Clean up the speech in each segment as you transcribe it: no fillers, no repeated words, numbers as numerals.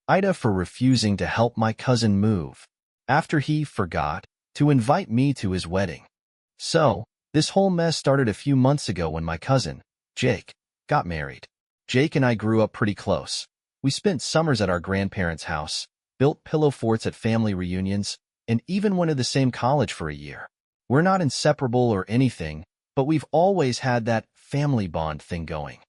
Ida for refusing to help my cousin move, after he forgot to invite me to his wedding. So, this whole mess started a few months ago when my cousin, Jake, got married. Jake and I grew up pretty close. We spent summers at our grandparents' house, built pillow forts at family reunions, and even went to the same college for a year. We're not inseparable or anything, but we've always had that family bond thing going.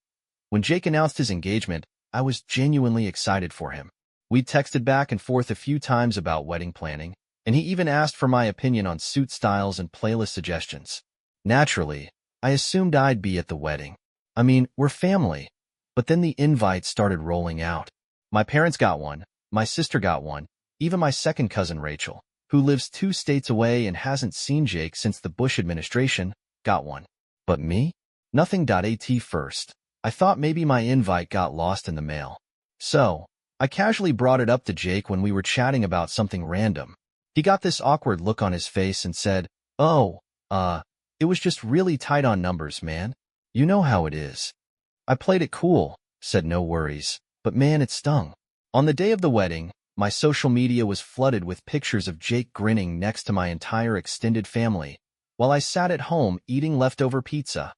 When Jake announced his engagement, I was genuinely excited for him. We texted back and forth a few times about wedding planning, and he even asked for my opinion on suit styles and playlist suggestions. Naturally, I assumed I'd be at the wedding. I mean, we're family. But then the invites started rolling out. My parents got one, my sister got one, even my second cousin Rachel, who lives 2 states away and hasn't seen Jake since the Bush administration, got one. But me? Nothing. At first, I thought maybe my invite got lost in the mail. So, I casually brought it up to Jake when we were chatting about something random. He got this awkward look on his face and said, "Oh, it was just really tight on numbers, man. You know how it is." I played it cool, said no worries, but man, it stung. On the day of the wedding, my social media was flooded with pictures of Jake grinning next to my entire extended family, while I sat at home eating leftover pizza.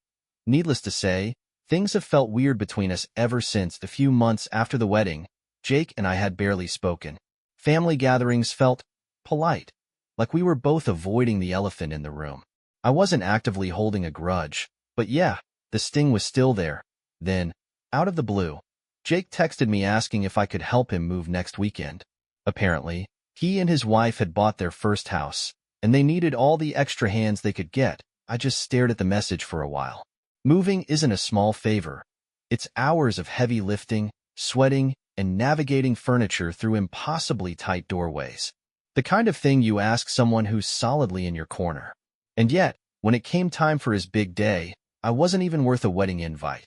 Needless to say, things have felt weird between us ever since. The few months after the wedding, Jake and I had barely spoken. Family gatherings felt polite, like we were both avoiding the elephant in the room. I wasn't actively holding a grudge, but yeah, the sting was still there. Then, out of the blue, Jake texted me asking if I could help him move next weekend. Apparently, he and his wife had bought their first house, and they needed all the extra hands they could get. I just stared at the message for a while. Moving isn't a small favor. It's hours of heavy lifting, sweating, and navigating furniture through impossibly tight doorways. The kind of thing you ask someone who's solidly in your corner. And yet, when it came time for his big day, I wasn't even worth a wedding invite.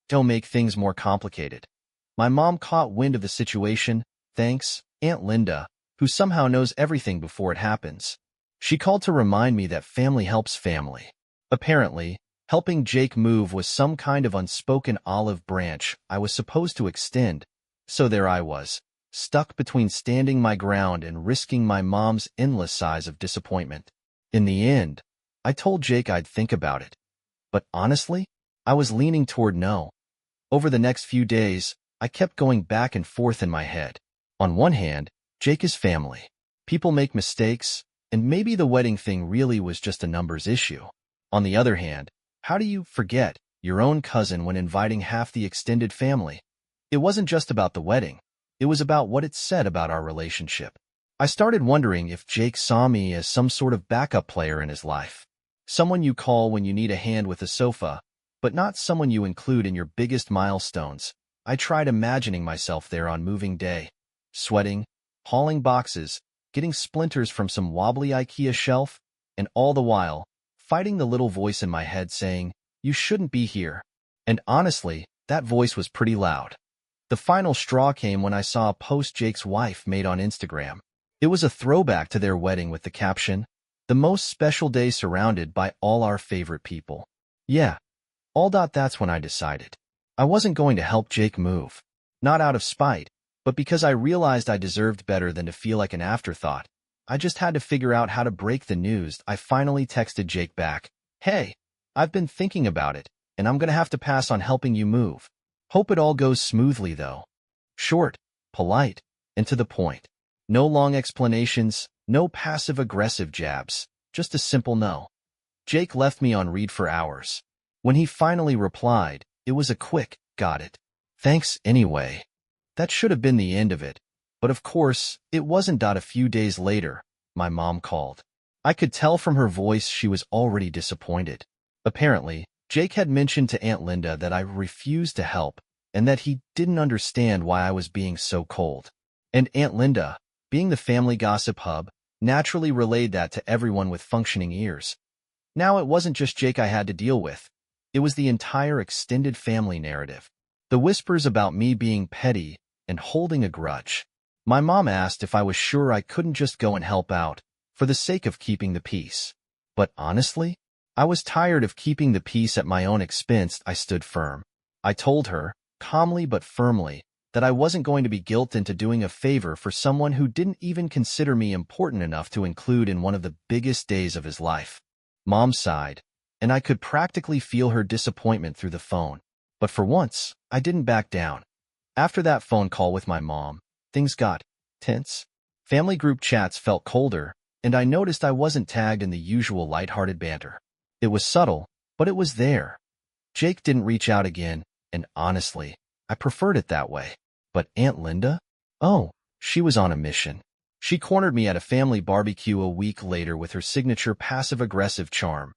Don't make things more complicated. My mom caught wind of the situation, thanks Aunt Linda, who somehow knows everything before it happens. She called to remind me that family helps family. Apparently, helping Jake move was some kind of unspoken olive branch I was supposed to extend, so there I was, stuck between standing my ground and risking my mom's endless sighs of disappointment. In the end, I told Jake I'd think about it. But honestly, I was leaning toward no. Over the next few days, I kept going back and forth in my head. On one hand, Jake is family. People make mistakes, and maybe the wedding thing really was just a numbers issue. On the other hand, how do you forget your own cousin when inviting half the extended family? It wasn't just about the wedding. It was about what it said about our relationship. I started wondering if Jake saw me as some sort of backup player in his life. Someone you call when you need a hand with a sofa, but not someone you include in your biggest milestones. I tried imagining myself there on moving day, sweating, hauling boxes, getting splinters from some wobbly IKEA shelf, and all the while, fighting the little voice in my head saying, "You shouldn't be here." And honestly, that voice was pretty loud. The final straw came when I saw a post Jake's wife made on Instagram. It was a throwback to their wedding with the caption, "The most special day surrounded by all our favorite people." Yeah. That's when I decided. I wasn't going to help Jake move. Not out of spite, but because I realized I deserved better than to feel like an afterthought. I just had to figure out how to break the news. I finally texted Jake back, "Hey, I've been thinking about it, and I'm gonna have to pass on helping you move. Hope it all goes smoothly though." Short, polite, and to the point. No long explanations, no passive-aggressive jabs, just a simple no. Jake left me on read for hours. When he finally replied, it was a quick, "Got it. Thanks anyway." That should have been the end of it, but of course, it wasn't. A few days later, my mom called. I could tell from her voice she was already disappointed. Apparently, Jake had mentioned to Aunt Linda that I refused to help and that he didn't understand why I was being so cold. And Aunt Linda, being the family gossip hub, naturally relayed that to everyone with functioning ears. Now it wasn't just Jake I had to deal with. It was the entire extended family narrative. The whispers about me being petty and holding a grudge. My mom asked if I was sure I couldn't just go and help out, for the sake of keeping the peace. But honestly, I was tired of keeping the peace at my own expense. I stood firm. I told her, calmly but firmly, that I wasn't going to be guilted into doing a favor for someone who didn't even consider me important enough to include in one of the biggest days of his life. Mom sighed, and I could practically feel her disappointment through the phone. But for once, I didn't back down. After that phone call with my mom, things got tense. Family group chats felt colder, and I noticed I wasn't tagged in the usual lighthearted banter. It was subtle, but it was there. Jake didn't reach out again, and honestly, I preferred it that way. But Aunt Linda? Oh, she was on a mission. She cornered me at a family barbecue a week later with her signature passive-aggressive charm.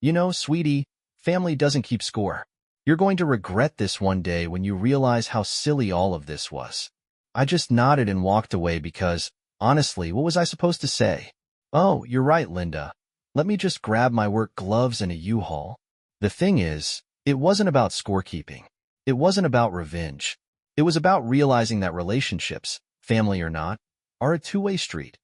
You know, sweetie, family doesn't keep score. You're going to regret this one day when you realize how silly all of this was. I just nodded and walked away because, honestly, what was I supposed to say? Oh, you're right, Linda. Let me just grab my work gloves and a U-Haul. The thing is, it wasn't about scorekeeping. It wasn't about revenge. It was about realizing that relationships, family or not, are a two-way street.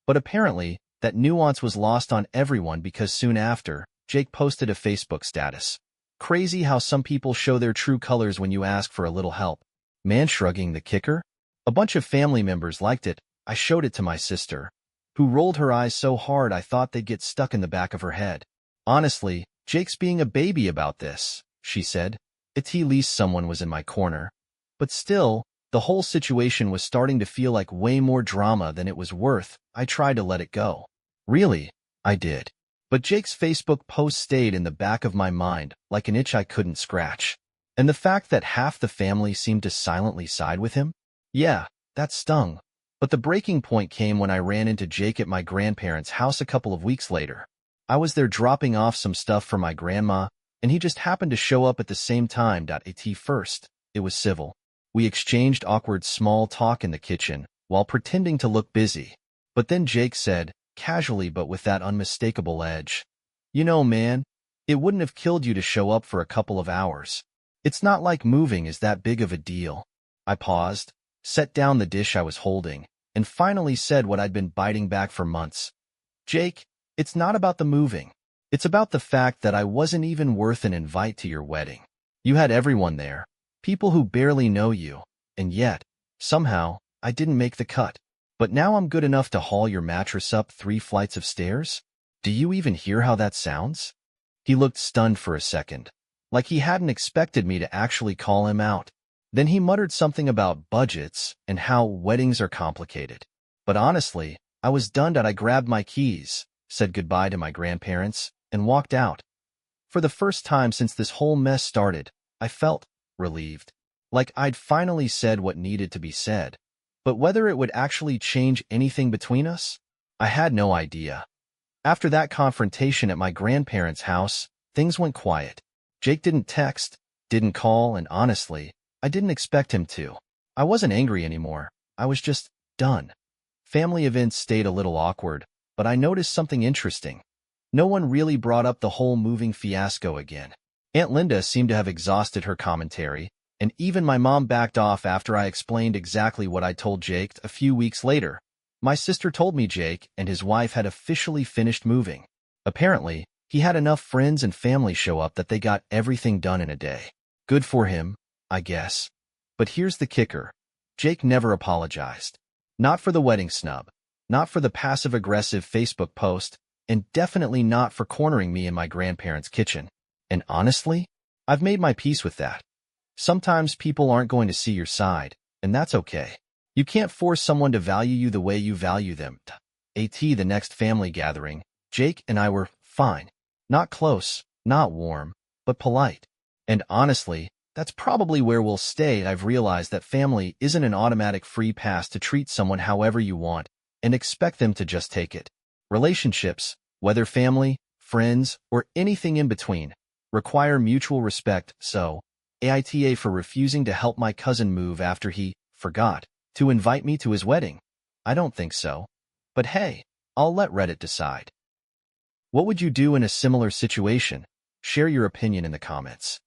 But apparently, that nuance was lost on everyone because soon after, Jake posted a Facebook status. Crazy how some people show their true colors when you ask for a little help. Man shrugging the kicker? A bunch of family members liked it. I showed it to my sister, who rolled her eyes so hard I thought they'd get stuck in the back of her head. Honestly, Jake's being a baby about this, she said. At least someone was in my corner. But still, the whole situation was starting to feel like way more drama than it was worth. I tried to let it go. Really, I did. But Jake's Facebook post stayed in the back of my mind like an itch I couldn't scratch. And the fact that half the family seemed to silently side with him? Yeah, that stung. But the breaking point came when I ran into Jake at my grandparents' house a couple of weeks later. I was there dropping off some stuff for my grandma, and he just happened to show up at the same time. At first, it was civil. We exchanged awkward small talk in the kitchen while pretending to look busy. But then Jake said, casually but with that unmistakable edge, "You know, man, it wouldn't have killed you to show up for a couple of hours. It's not like moving is that big of a deal." I paused, set down the dish I was holding, and finally said what I'd been biting back for months. "Jake, it's not about the moving. It's about the fact that I wasn't even worth an invite to your wedding. You had everyone there, people who barely know you, and yet, somehow, I didn't make the cut. But now I'm good enough to haul your mattress up 3 flights of stairs? Do you even hear how that sounds?" He looked stunned for a second, like he hadn't expected me to actually call him out. Then he muttered something about budgets and how weddings are complicated. But honestly, I was done. I grabbed my keys, said goodbye to my grandparents, and walked out. For the first time since this whole mess started, I felt relieved. Like I'd finally said what needed to be said. But whether it would actually change anything between us, I had no idea. After that confrontation at my grandparents' house, things went quiet. Jake didn't text, didn't call, and honestly, I didn't expect him to. I wasn't angry anymore. I was just done. Family events stayed a little awkward, but I noticed something interesting. No one really brought up the whole moving fiasco again. Aunt Linda seemed to have exhausted her commentary, and even my mom backed off after I explained exactly what I told Jake a few weeks later. My sister told me Jake and his wife had officially finished moving. Apparently, he had enough friends and family show up that they got everything done in a day. Good for him, I guess. But here's the kicker. Jake never apologized. Not for the wedding snub, not for the passive-aggressive Facebook post, and definitely not for cornering me in my grandparents' kitchen. And honestly, I've made my peace with that. Sometimes people aren't going to see your side, and that's okay. You can't force someone to value you the way you value them. At the next family gathering, Jake and I were fine. Not close, not warm, but polite. And honestly, that's probably where we'll stay. I've realized that family isn't an automatic free pass to treat someone however you want and expect them to just take it. Relationships, whether family, friends, or anything in between, require mutual respect. So, Aita for refusing to help my cousin move after he forgot to invite me to his wedding. I don't think so. But hey, I'll let Reddit decide. What would you do in a similar situation? Share your opinion in the comments.